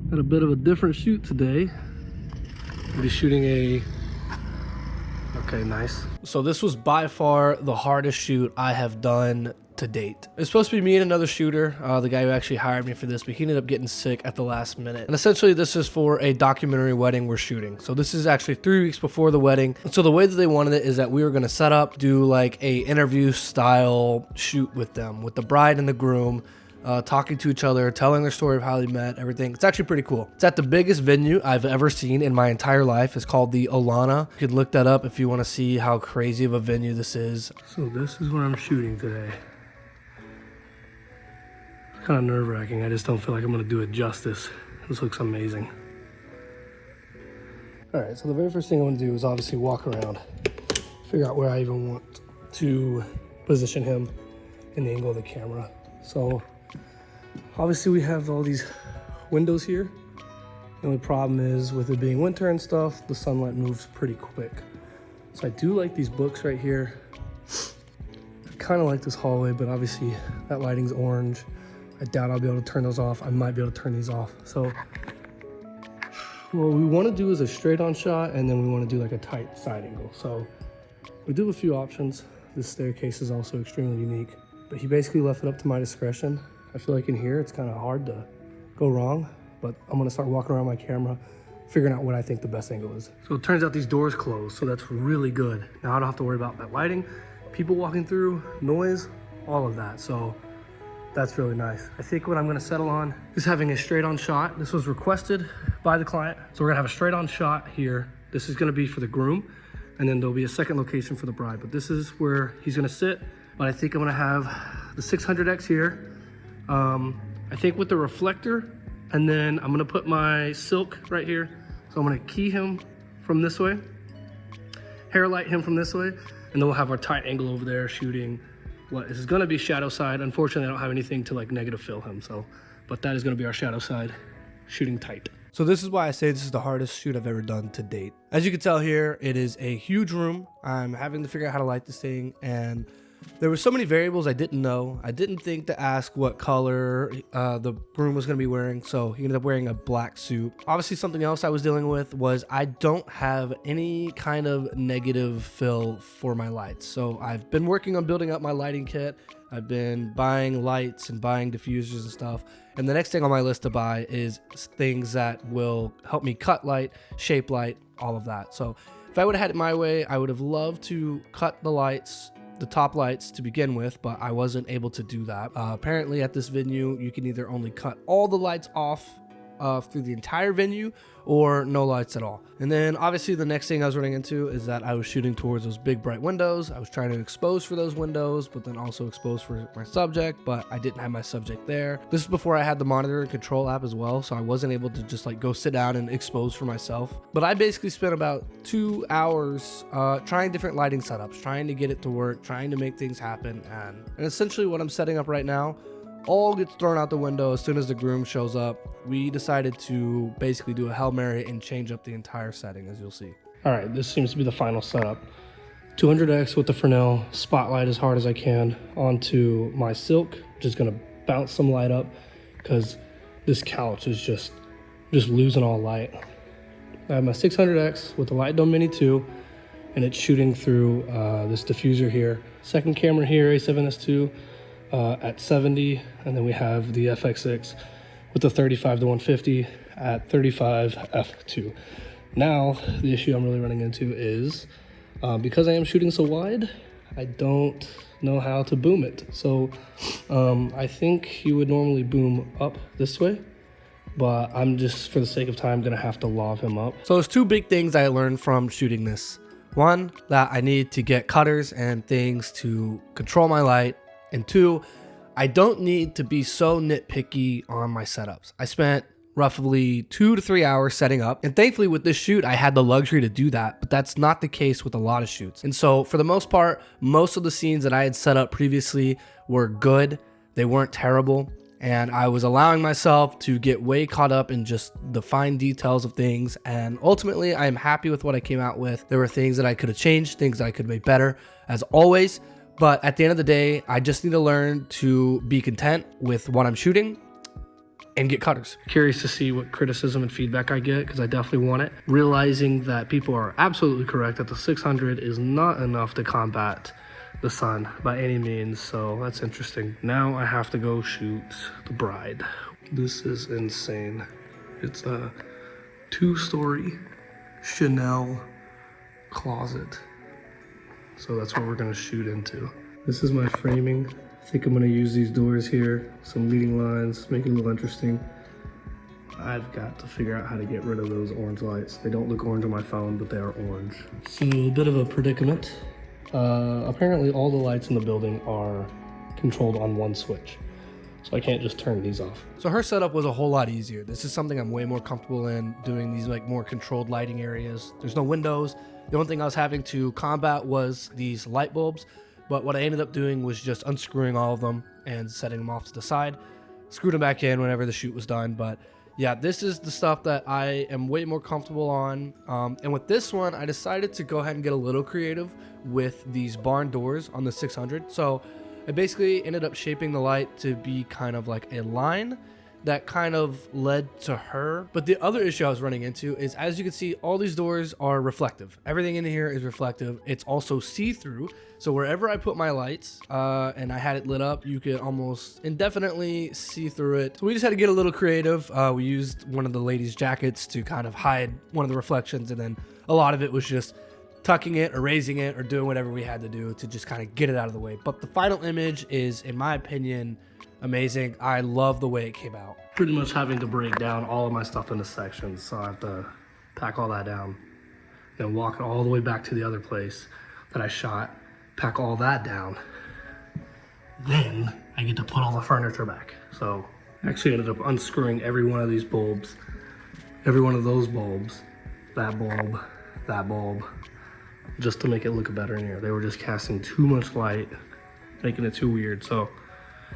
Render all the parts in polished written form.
Got a bit of a different shoot today. I'll be shooting a... Okay, nice. So this was by far the hardest shoot I have done to date. It's supposed to be me and another shooter, the guy who actually hired me for this, but he ended up getting sick at the last minute. And essentially this is for a documentary wedding we're shooting. So this is actually 3 weeks before the wedding. And so the way that they wanted it is that we were gonna set up, do like a interview style shoot with them, with the bride and the groom, talking to each other, telling their story of how they met, everything. It's actually pretty cool. It's at the biggest venue I've ever seen in my entire life. It's called the Olana. You can look that up if you want to see how crazy of a venue this is. So this is where I'm shooting today. It's kind of nerve-wracking. I just don't feel like I'm going to do it justice. This looks amazing. All right, so the very first thing I want to do is obviously walk around, figure out where I even want to position him in the angle of the camera. So obviously we have all these windows here. The only problem is with it being winter and stuff, the sunlight moves pretty quick. So I do like these books right here. I kind of like this hallway, but obviously that lighting's orange. I doubt I'll be able to turn those off. I might be able to turn these off. So what we want to do is a straight on shot, and then we want to do like a tight side angle. So we do have a few options. This staircase is also extremely unique, but he basically left it up to my discretion. I feel like in here it's kind of hard to go wrong, but I'm gonna start walking around my camera, figuring out what I think the best angle is. So it turns out these doors close, so that's really good. Now I don't have to worry about that lighting, people walking through, noise, all of that. So that's really nice. I think what I'm gonna settle on is having a straight on shot. This was requested by the client. So we're gonna have a straight on shot here. This is gonna be for the groom, and then there'll be a second location for the bride, but this is where he's gonna sit. But I think I'm gonna have the 600X here. I think with the reflector, and then I'm gonna put my silk right here. So I'm gonna key him from this way, hair light him from this way, and then we'll have our tight angle over there shooting what is gonna be shadow side. Unfortunately, I don't have anything to like negative fill him, so, but that is gonna be our shadow side, shooting tight. So this is why I say this is the hardest shoot I've ever done to date. As you can tell here, it is a huge room. I'm having to figure out how to light this thing, and there were so many variables I didn't know. I didn't think to ask what color the groom was going to be wearing, so he ended up wearing a black suit. Obviously, something else I was dealing with was I don't have any kind of negative fill for my lights. So I've been working on building up my lighting kit. I've been buying lights and buying diffusers and stuff. And the next thing on my list to buy is things that will help me cut light, shape light, all of that. So if I would have had it my way, I would have loved to cut the lights, the top lights to begin with, but I wasn't able to do that. Apparently at this venue, you can either only cut all the lights off through the entire venue or no lights at all. And then obviously the next thing I was running into is that I was shooting towards those big bright windows. I was trying to expose for those windows, but then also expose for my subject, but I didn't have my subject there. This is before I had the monitor and control app as well, so I wasn't able to just like go sit down and expose for myself. But I basically spent about 2 hours trying different lighting setups, trying to get it to work, trying to make things happen. And essentially what I'm setting up right now all gets thrown out the window as soon as the groom shows up. We decided to basically do a Hail Mary and change up the entire setting, as you'll see. All right, this seems to be the final setup. 200X with the Fresnel, spotlight as hard as I can onto my silk. Just gonna bounce some light up because this couch is just losing all light. I have my 600X with the Light Dome Mini 2, and it's shooting through this diffuser here. Second camera here, A7S2. At 70, and then we have the FX6 with the 35 to 150 at 35 f2. Now the issue I'm really running into is because I am shooting so wide, I don't know how to boom it. So I think you would normally boom up this way, but I'm just, for the sake of time, gonna have to lob him up. So there's two big things I learned from shooting this. One, that I need to get cutters and things to control my light. And two, I don't need to be so nitpicky on my setups. I spent roughly 2 to 3 hours setting up, and thankfully with this shoot, I had the luxury to do that, but that's not the case with a lot of shoots. And so for the most part, most of the scenes that I had set up previously were good. They weren't terrible. And I was allowing myself to get way caught up in just the fine details of things. And ultimately, I am happy with what I came out with. There were things that I could have changed, things that I could have made better, as always. But at the end of the day, I just need to learn to be content with what I'm shooting and get cutters. Curious to see what criticism and feedback I get, because I definitely want it. Realizing that people are absolutely correct that the 600 is not enough to combat the sun by any means, so that's interesting. Now I have to go shoot the bride. This is insane. It's a 2-story Chanel closet, so that's what we're gonna shoot into. This is my framing. I think I'm gonna use these doors here, some leading lines, make it a little interesting. I've got to figure out how to get rid of those orange lights. They don't look orange on my phone, but they are orange. So a bit of a predicament. Apparently all the lights in the building are controlled on one switch, so I can't just turn these off. So her setup was a whole lot easier. This is something I'm way more comfortable in, doing these like more controlled lighting areas. There's no windows. The only thing I was having to combat was these light bulbs. But what I ended up doing was just unscrewing all of them and setting them off to the side. Screwed them back in whenever the shoot was done. But yeah, this is the stuff that I am way more comfortable on. And with this one, I decided to go ahead and get a little creative with these barn doors on the 600. So I basically ended up shaping the light to be kind of like a line that kind of led to her. But the other issue I was running into is, as you can see, all these doors are reflective. Everything in here is reflective. It's also see-through. So wherever I put my lights and I had it lit up, you could almost indefinitely see through it. So we just had to get a little creative. We used one of the ladies' jackets to kind of hide one of the reflections, and then a lot of it was just tucking it or raising it or doing whatever we had to do to just kind of get it out of the way. But the final image is, in my opinion, amazing. I love the way it came out. Pretty much having to break down all of my stuff into sections, so I have to pack all that down, then walk it all the way back to the other place that I shot, pack all that down, then I get to put all the furniture back. So I actually ended up unscrewing every one of these bulbs, every one of those bulbs, that bulb, just to make it look better in here. They were just casting too much light, making it too weird. So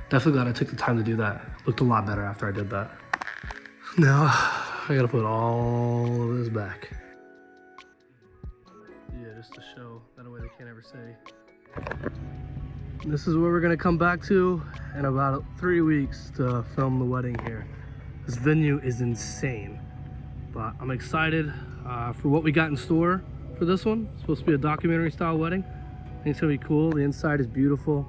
definitely glad I took the time to do that. Looked a lot better after I did that. Now I gotta put all of this back. Yeah, just to show that way they can't ever say. This is where we're gonna come back to in about 3 weeks to film the wedding here. This venue is insane, but I'm excited for what we got in store for this one. It's supposed to be a documentary style wedding. I think it's gonna be cool. The inside is beautiful.